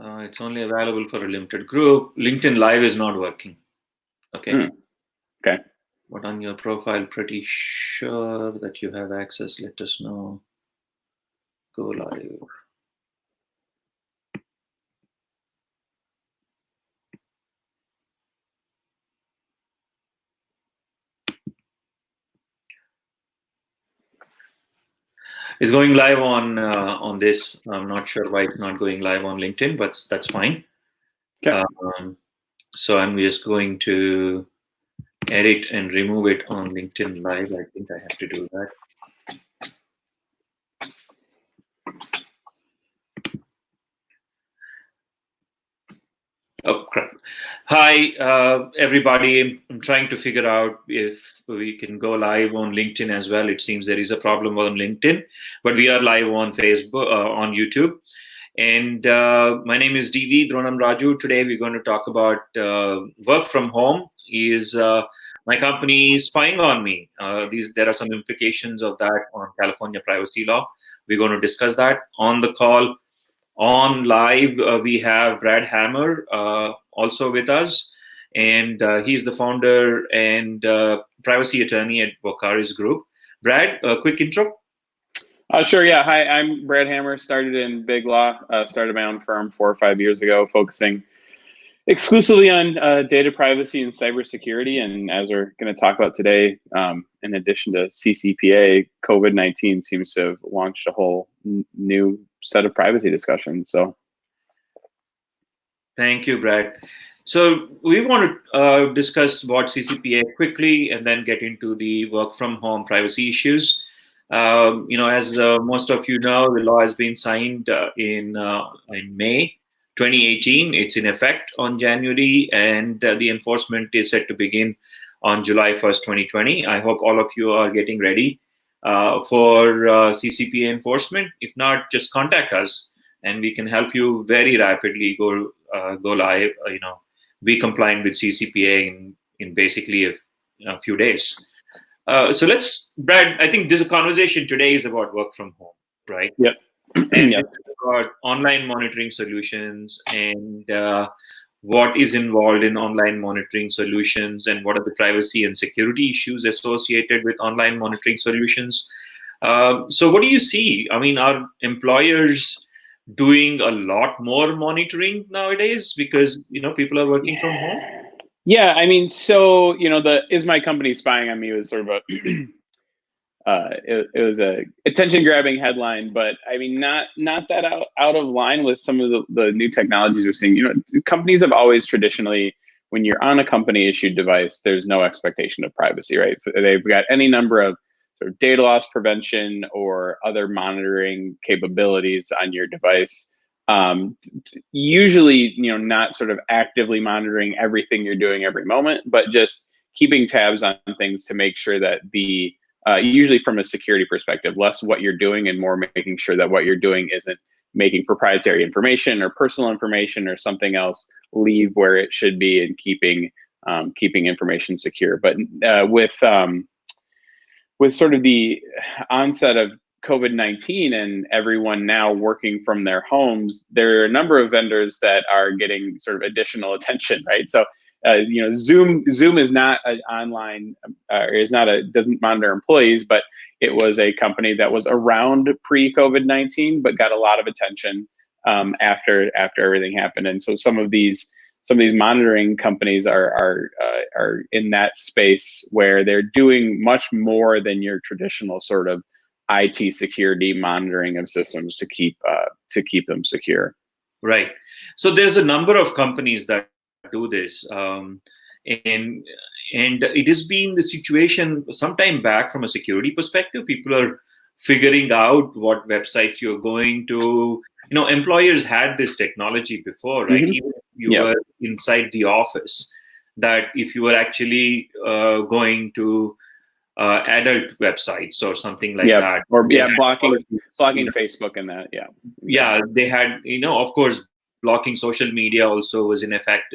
It's only available for a limited group. LinkedIn Live is not working. Okay. Okay. But on your profile, pretty sure that you have access. Let us know. Go live. It's going live on this. I'm not sure why it's not going live on LinkedIn, but that's fine. Okay. So I'm just going to edit and remove it on LinkedIn Live. I think I have to do that. Oh, crap. Hi, everybody. I'm trying to figure out if we can go live on LinkedIn as well. It seems there is a problem on LinkedIn, but we are live on Facebook, on YouTube. And my name is DV Dronam Raju. Today we're going to talk about work from home. Is my company spying on me? There are some implications of that on California privacy law. We're going to discuss that on the call. On live, we have Brad Hammer also with us, and he's the founder and privacy attorney at Bokaris Group. Brad, a quick intro. Sure. Yeah. Hi, I'm Brad Hammer. Started in big law. Started my own firm 4 or 5 years ago, focusing exclusively on data privacy and cybersecurity. And as we're going to talk about today, in addition to CCPA, COVID-19 seems to have launched a whole new set of privacy discussions. So, thank you, Brad. So we want to discuss what CCPA quickly, and then get into the work from home privacy issues. As most of you know, the law has been signed in May 2018. It's in effect on January, and the enforcement is set to begin on July 1st, 2020. I hope all of you are getting ready for CCPA enforcement. If not, just contact us, and we can help you very rapidly go live. Be compliant with CCPA in basically a few days. So Brad, I think this conversation today is about work from home, right? Yep. And Yep. it's about online monitoring solutions and what is involved in online monitoring solutions, and what are the privacy and security issues associated with online monitoring solutions. So what do you see? I mean, are employers doing a lot more monitoring nowadays because people are working from home? Yeah, I mean, so the "is my company spying on me" was sort of a it was a attention grabbing headline, but I mean, not that out of line with some of the new technologies we're seeing. Companies have always traditionally, when you're on a company issued device, there's no expectation of privacy, right? They've got any number of sort of data loss prevention or other monitoring capabilities on your device. Usually, not sort of actively monitoring everything you're doing every moment, but just keeping tabs on things to make sure that usually from a security perspective, less what you're doing and more making sure that what you're doing isn't making proprietary information or personal information or something else leave where it should be, and keeping information secure. But with sort of the onset of COVID-19 and everyone now working from their homes, there are a number of vendors that are getting sort of additional attention, right? So, Zoom is not an online, doesn't monitor employees, but it was a company that was around pre-COVID-19, but got a lot of attention after everything happened. And so some of these monitoring companies are in that space where they're doing much more than your traditional sort of IT security monitoring of systems to keep them secure. Right. So there's a number of companies that do this, and it has been the situation some time back from a security perspective. People are figuring out what website you're going to. Employers had this technology before, right? Mm-hmm. Even if you were inside the office, that if you were actually going to adult websites or something like that, or blocking Facebook and that, they had, of course, blocking social media also was in effect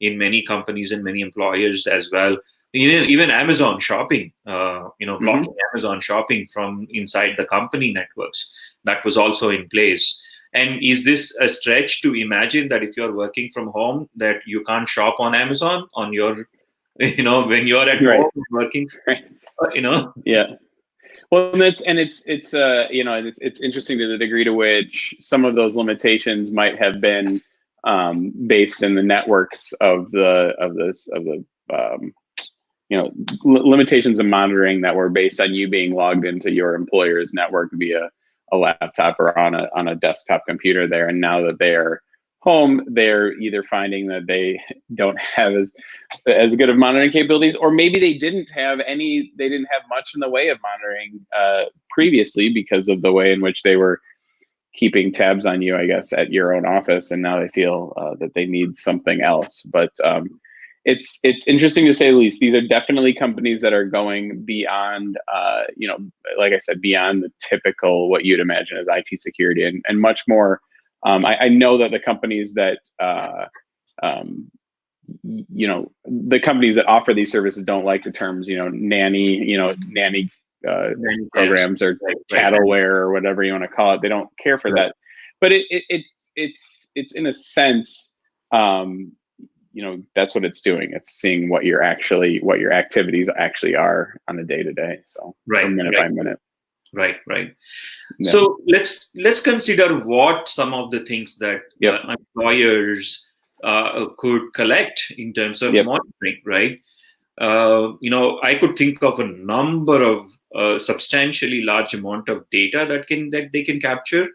in many companies and many employers as well. Even Amazon shopping, blocking Amazon shopping from inside the company networks, that was also in place. And is this a stretch to imagine that if you're working from home, that you can't shop on Amazon on your, when you're at Right. home working, Right. Yeah. Well, it's interesting to the degree to which some of those limitations might have been based in the networks of the limitations of monitoring that were based on you being logged into your employer's network via a laptop or on a desktop computer there. And now that they're home, they're either finding that they don't have as good of monitoring capabilities, or maybe they didn't have much in the way of monitoring previously because of the way in which they were keeping tabs on you, I guess, at your own office, and now they feel that they need something else. But it's interesting to say the least. These are definitely companies that are going beyond, like I said, beyond the typical what you'd imagine as IT security, and much more. I know that the companies that the companies that offer these services don't like the terms, nanny programs or chattelware or whatever you want to call it. They don't care for that, but it's in a sense, that's what it's doing. It's seeing what your activities actually are on a day to day. So minute by minute. Right. Yeah. So let's consider what some of the things that employers could collect in terms of monitoring, right? I could think of a number of substantially large amount of data that they can capture.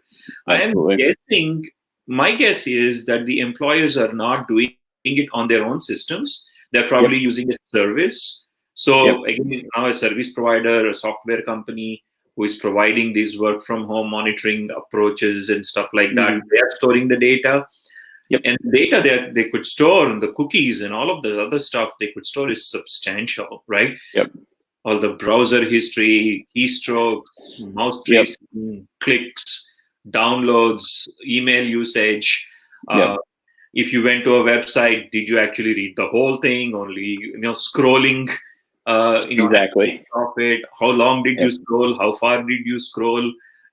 Absolutely. I am guessing, my guess is that the employers are not doing it on their own systems. They're probably using a service. So again, now a service provider, a software company who is providing these work from home monitoring approaches and stuff like that, they are storing the data. And the data that they could store, and the cookies and all of the other stuff they could store is substantial, right? All the browser history, keystrokes, mouse tracing, clicks, downloads, email usage. If you went to a website, did you actually read the whole thing? Only scrolling. Exactly. Of it. How long did you scroll? How far did you scroll?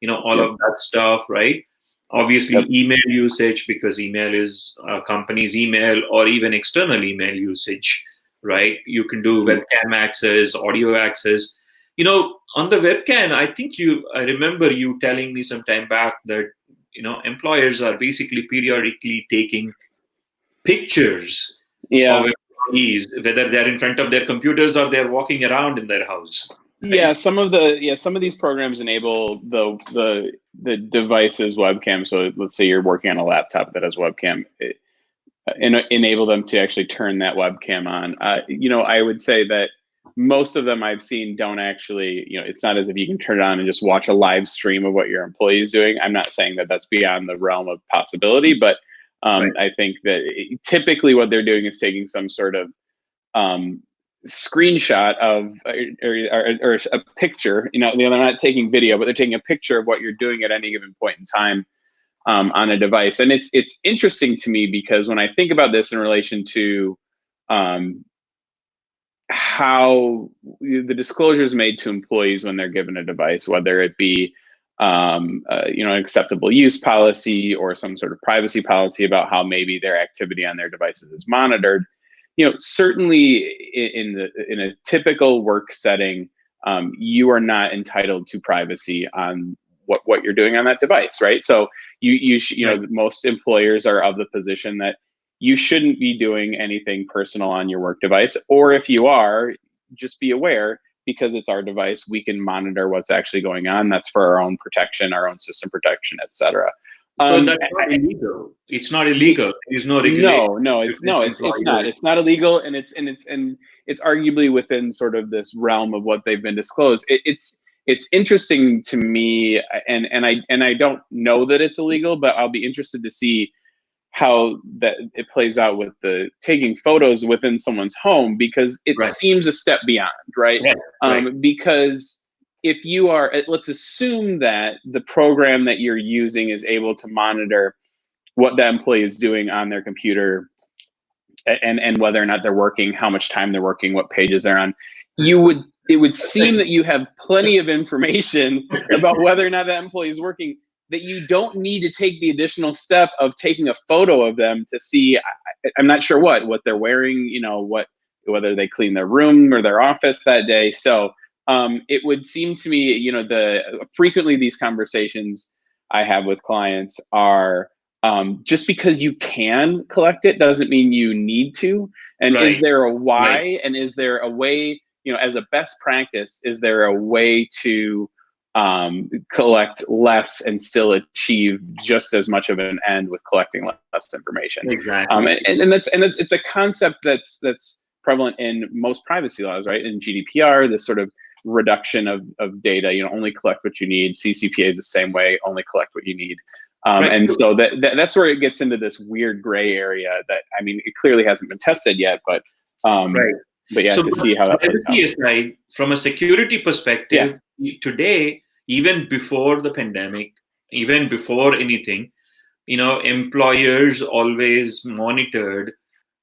All of that stuff, right? Obviously, email usage, because email is a company's email, or even external email usage, right? You can do webcam access, audio access. On the webcam, I remember you telling me some time back that, employers are basically periodically taking pictures of employees, whether they're in front of their computers or they're walking around in their house. Right? Some of these programs enable the device's webcam. So let's say you're working on a laptop that has webcam, enable them to actually turn that webcam on. I would say that most of them I've seen don't actually, it's not as if you can turn it on and just watch a live stream of what your employee is doing. I'm not saying that that's beyond the realm of possibility, but I think that typically what they're doing is taking some sort of screenshot of or a picture. They're not taking video, but they're taking a picture of what you're doing at any given point in time on a device. And it's interesting to me because when I think about this in relation to how the disclosures made to employees when they're given a device, whether it be an acceptable use policy or some sort of privacy policy about how maybe their activity on their devices is monitored. Certainly in a typical work setting, you are not entitled to privacy on what you're doing on that device, right? So most employers are of the position that you shouldn't be doing anything personal on your work device, or if you are, just be aware, because it's our device, we can monitor what's actually going on. That's for our own protection, our own system protection, et cetera. So that's not illegal. It's not illegal. There's no regulation. It's not. It's not illegal, and it's arguably within sort of this realm of what they've been disclosed. It's interesting to me, and I don't know that it's illegal, but I'll be interested to see how that it plays out with the taking photos within someone's home, because it seems a step beyond, right? Because if you are, let's assume that the program that you're using is able to monitor what the employee is doing on their computer and whether or not they're working, how much time they're working, what pages they're on, it would seem that you have plenty of information about whether or not that employee is working that you don't need to take the additional step of taking a photo of them to see. I'm not sure what they're wearing, whether they clean their room or their office that day. So it would seem to me, frequently these conversations I have with clients are, just because you can collect it doesn't mean you need to. And Right. is there a why? Right. And is there a way, as a best practice, is there a way to collect less and still achieve just as much of an end with collecting less information? Exactly. And it's a concept that's prevalent in most privacy laws, right? In GDPR, this sort of reduction of data, only collect what you need. CCPA is the same way, only collect what you need. Right. And so that's where it gets into this weird gray area that, I mean, it clearly hasn't been tested yet, but Right. yeah, So to see how that plays out. privacy aside, from a security perspective, today, even before the pandemic, even before anything, employers always monitored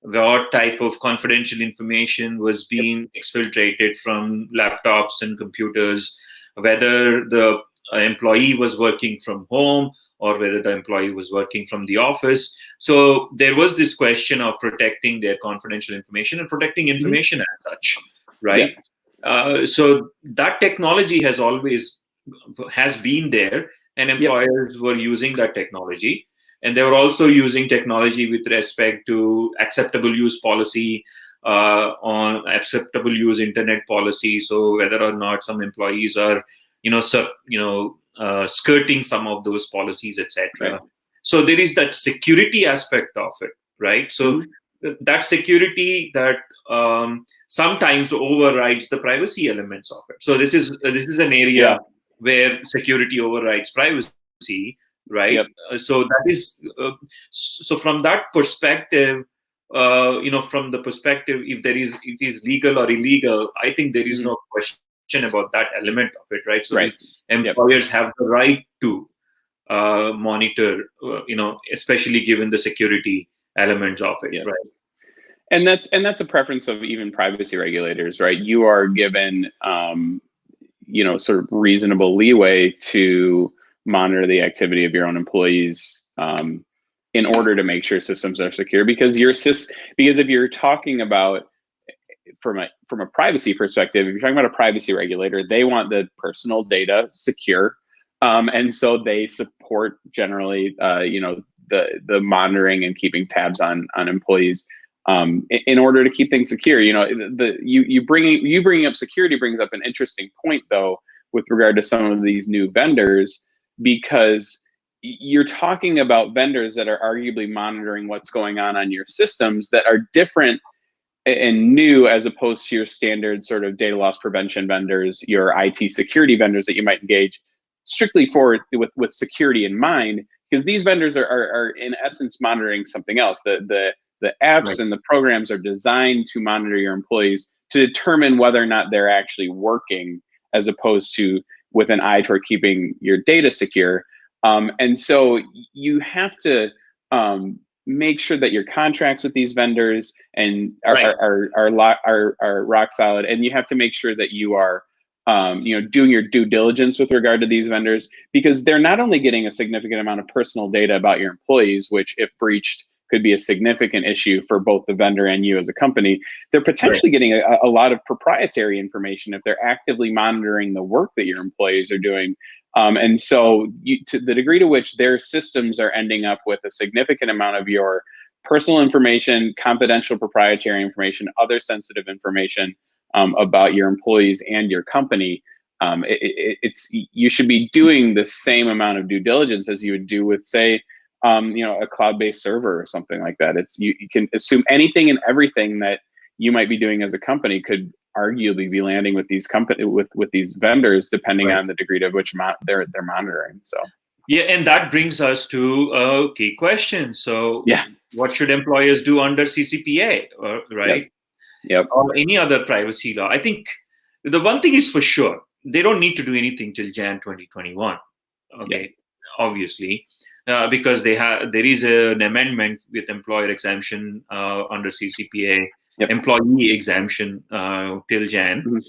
what type of confidential information was being exfiltrated from laptops and computers, whether the employee was working from home or whether the employee was working from the office. So there was this question of protecting their confidential information and protecting information as such, right? So that technology has been there, and employers were using that technology. And they were also using technology with respect to acceptable use policy, on acceptable use internet policy. So whether or not some employees are, skirting some of those policies, etc. Right. So there is that security aspect of it, right? So that security that sometimes overrides the privacy elements of it. So this is an area where security overrides privacy, right? So that is so from that perspective, from the perspective, if it is legal or illegal, I think there is no question about that element of it, right? So the employers have the right to monitor, especially given the security elements of it, right? And that's a preference of even privacy regulators, right? You are given, sort of reasonable leeway to monitor the activity of your own employees in order to make sure systems are secure. Because if you're talking about from a privacy perspective, if you're talking about a privacy regulator, they want the personal data secure, and so they support generally, the monitoring and keeping tabs on employees. In order to keep things secure, you bringing up security brings up an interesting point, though, with regard to some of these new vendors, because you're talking about vendors that are arguably monitoring what's going on your systems that are different and new, as opposed to your standard sort of data loss prevention vendors, your IT security vendors that you might engage strictly with security in mind, because these vendors are in essence monitoring something else. The apps and the programs are designed to monitor your employees to determine whether or not they're actually working, as opposed to with an eye toward keeping your data secure. And so you have to make sure that your contracts with these vendors and are rock solid, and you have to make sure that you are doing your due diligence with regard to these vendors, because they're not only getting a significant amount of personal data about your employees, which if breached could be a significant issue for both the vendor and you as a company. They're potentially getting a lot of proprietary information if they're actively monitoring the work that your employees are doing. And so to the degree to which their systems are ending up with a significant amount of your personal information, confidential proprietary information, other sensitive information about your employees and your company, you should be doing the same amount of due diligence as you would do with, say, a cloud-based server or something like that. You can assume anything and everything that you might be doing as a company could arguably be landing with these with these vendors, depending on the degree to which they're monitoring. So and that brings us to a key question. So what should employers do under CCPA, right? Or any other privacy law? I think the one thing is for sure, they don't need to do anything till Jan 2021. Obviously. Because there is an amendment with employer exemption under CCPA, employee exemption till Jan.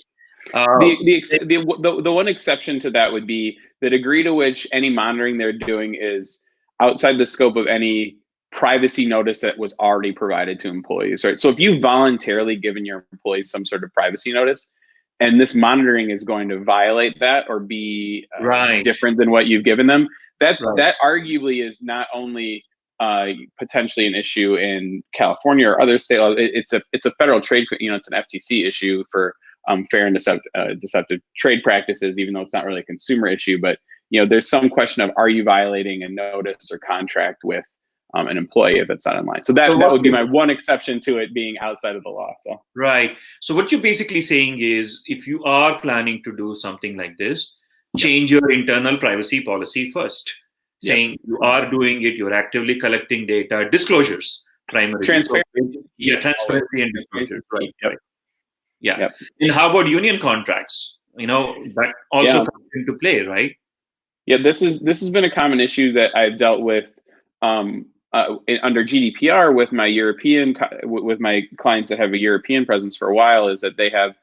The one exception to that would be the degree to which any monitoring they're doing is outside the scope of any privacy notice that was already provided to employees, right? So if you've voluntarily given your employees some sort of privacy notice, and this monitoring is going to violate that or be Right. different than what you've given them, that Right. that arguably is not only potentially an issue in California or other states. It's a federal trade, it's an FTC issue for fair and deceptive trade practices, even though it's not really a consumer issue. But there's some question of, are you violating a notice or contract with an employee if it's not in line? So that would be my one exception to it being outside of the law. So right. So what you're basically saying is, if you are planning to do something like this, change your internal privacy policy first. Saying you are doing it, you're actively collecting data, disclosures primarily. Transparency. Transparency and disclosures. Right. Right. Yeah. And how about union contracts? That also comes into play, right? Yeah, this has been a common issue that I've dealt with under GDPR with my clients that have a European presence for a while, is that they have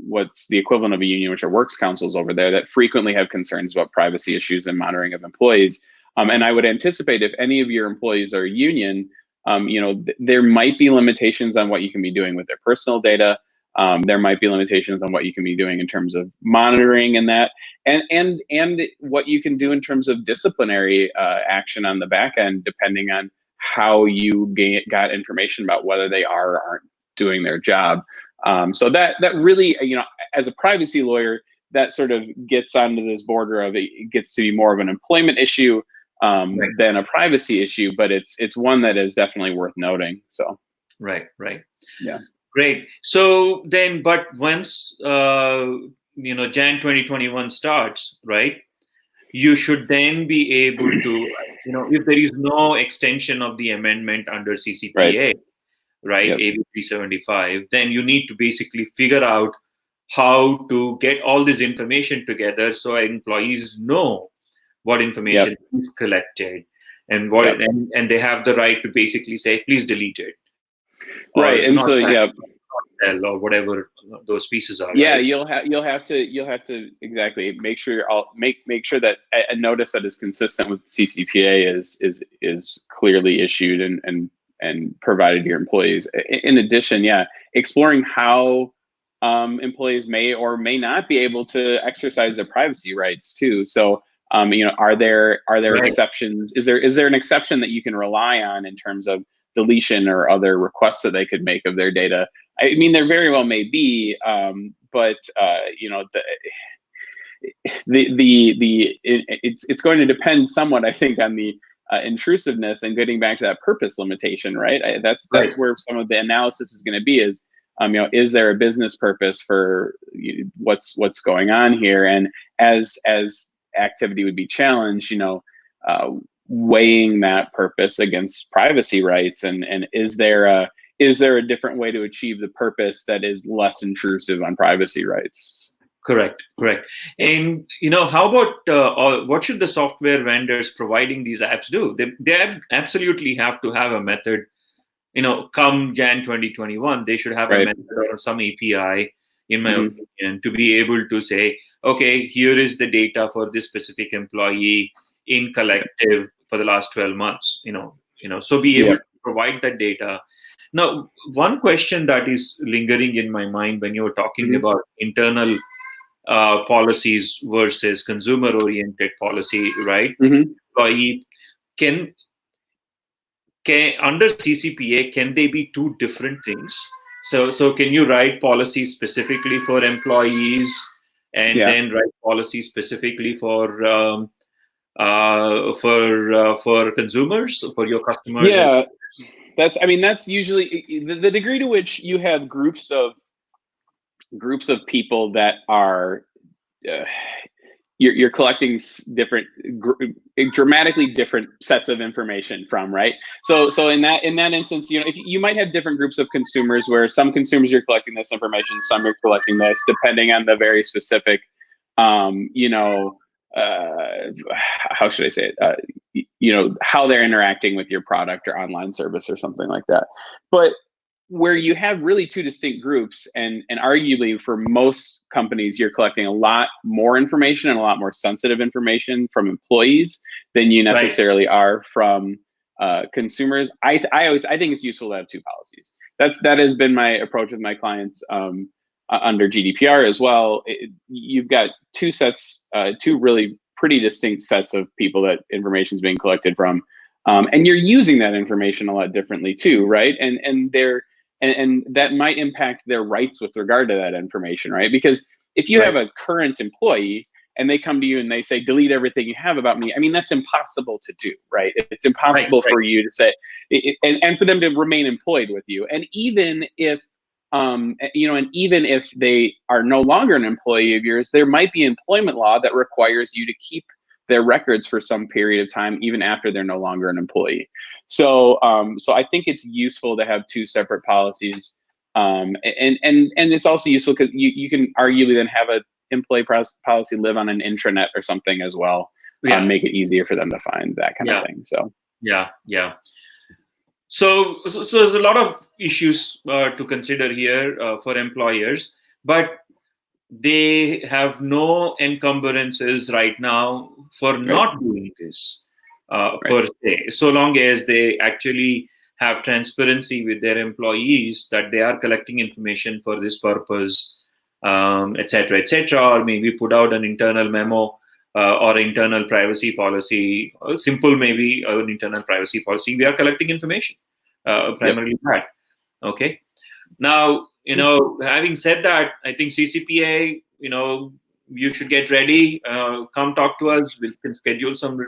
what's the equivalent of a union, which are works councils over there, that frequently have concerns about privacy issues and monitoring of employees. And I would anticipate if any of your employees are union, there might be limitations on what you can be doing with their personal data. There might be limitations on what you can be doing in terms of monitoring and that, and what you can do in terms of disciplinary action on the back end, depending on how you got information about whether they are or aren't doing their job. So that really, as a privacy lawyer, that sort of gets onto this border of it gets to be more of an employment issue than a privacy issue, but it's one that is definitely worth noting. So right. Yeah. Great. So then, but once Jan 2021 starts, right? You should then be able to, if there is no extension of the amendment under CCPA, right, AB 375, then you need to basically figure out how to get all this information together so employees know what information is collected and what and they have the right to basically say, please delete it. Right. And so or whatever those pieces are. Yeah, right? you'll have to exactly make sure make sure that a notice that is consistent with CCPA is clearly issued and provided to your employees. In addition, exploring how employees may or may not be able to exercise their privacy rights too. So are there exceptions? Is there an exception that you can rely on in terms of deletion or other requests that they could make of their data? I mean, there very well may be, but it's going to depend somewhat, I think, on the intrusiveness and getting back to that purpose limitation, right? That's where some of the analysis is going to be. Is there a business purpose for what's going on here? And as activity would be challenged, weighing that purpose against privacy rights, and is there a different way to achieve the purpose that is less intrusive on privacy rights? Correct. And how about what should the software vendors providing these apps do? They absolutely have to have a method. Come Jan 2021, they should have a method or some API, in my opinion, to be able to say, okay, here is the data for this specific employee in collective for the last 12 months. So be able to provide that data. Now, one question that is lingering in my mind when you're talking about internal policies versus consumer-oriented policy, right? Employee can under CCPA, can they be two different things? So can you write policies specifically for employees and then write policies specifically for consumers, for your customers? Yeah, that's usually the degree to which you have groups of people that are you're collecting dramatically different sets of information from, right? So in that instance, if you might have different groups of consumers, where some consumers you're collecting this information, some you're collecting this, depending on the very specific how should I say it? How they're interacting with your product or online service or something like that. But where you have really two distinct groups, and arguably for most companies, you're collecting a lot more information and a lot more sensitive information from employees than you Right. necessarily are from consumers. I think it's useful to have two policies. That has been my approach with my clients under GDPR as well. You've got two really pretty distinct sets of people that information is being collected from, and you're using that information a lot differently too, right? And that might impact their rights with regard to that information, right? Because if you have Right. a current employee and they come to you and they say, delete everything you have about me, I mean, that's impossible to do, right? It's Right. impossible Right. for you to say, and for them to remain employed with you. And even if, and even if they are no longer an employee of yours, there might be employment law that requires you to keep their records for some period of time, even after they're no longer an employee. So I think it's useful to have two separate policies, and it's also useful because you can arguably then have a employee policy live on an intranet or something as well, Yeah. make it easier for them to find that kind of Yeah. thing. So Yeah. Yeah. So there's a lot of issues to consider here for employers, but they have no encumbrances right now for right, not doing this right, per se, so long as they actually have transparency with their employees that they are collecting information for this purpose, et cetera, et cetera, or maybe put out an internal memo or internal privacy policy, or simple maybe an internal privacy policy. We are collecting information, yep, primarily that. Okay. Now, having said that, I think CCPA, you should get ready. Come talk to us. We can schedule some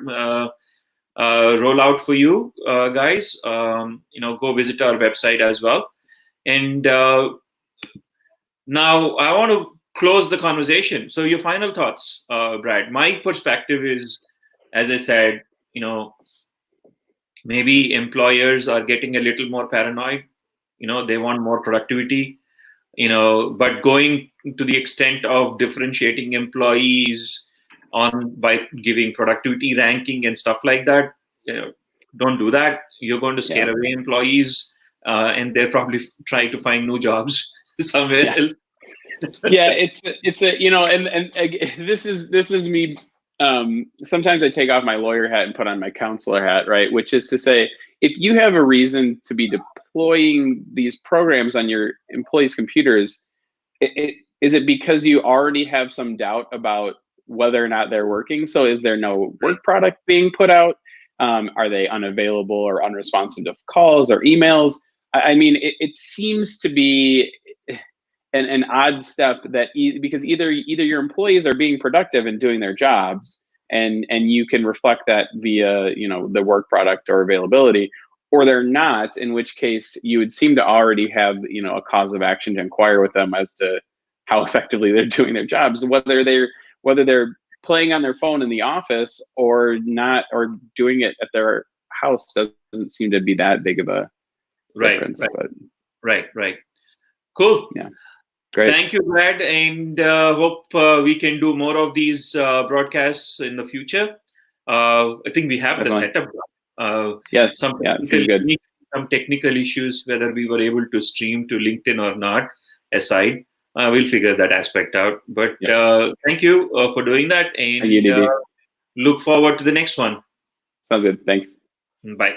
rollout for you guys. Go visit our website as well. And now I want to close the conversation. So your final thoughts, Brad. My perspective is, as I said, maybe employers are getting a little more paranoid. They want more productivity, but going to the extent of differentiating employees by giving productivity ranking and stuff like that, don't do that. You're going to yeah, scare away employees, and they'll probably try to find new jobs somewhere yeah. else. Yeah, it's a this is me. Sometimes I take off my lawyer hat and put on my counselor hat, right? Which is to say, if you have a reason to be deploying these programs on your employees' computers, is it because you already have some doubt about whether or not they're working? So is there no work product being put out? Are they unavailable or unresponsive to calls or emails? I mean, it seems to be an odd step that because either your employees are being productive and doing their jobs, and you can reflect that via the work product or availability, or they're not, in which case you would seem to already have a cause of action to inquire with them as to how effectively they're doing their jobs, whether they're playing on their phone in the office or not, or doing it at their house doesn't seem to be that big of a Right, difference. right, But right. Cool. yeah, great. Thank you, Brad, and hope we can do more of these broadcasts in the future. I think we have the Definitely. setup. Yes. Some Yeah, it seems good. some technical issues, whether we were able to stream to LinkedIn or not, aside, we'll figure that aspect out. But Yep. thank you for doing that, Thank you, and DD. look forward to the next one. Sounds good. Thanks. Bye.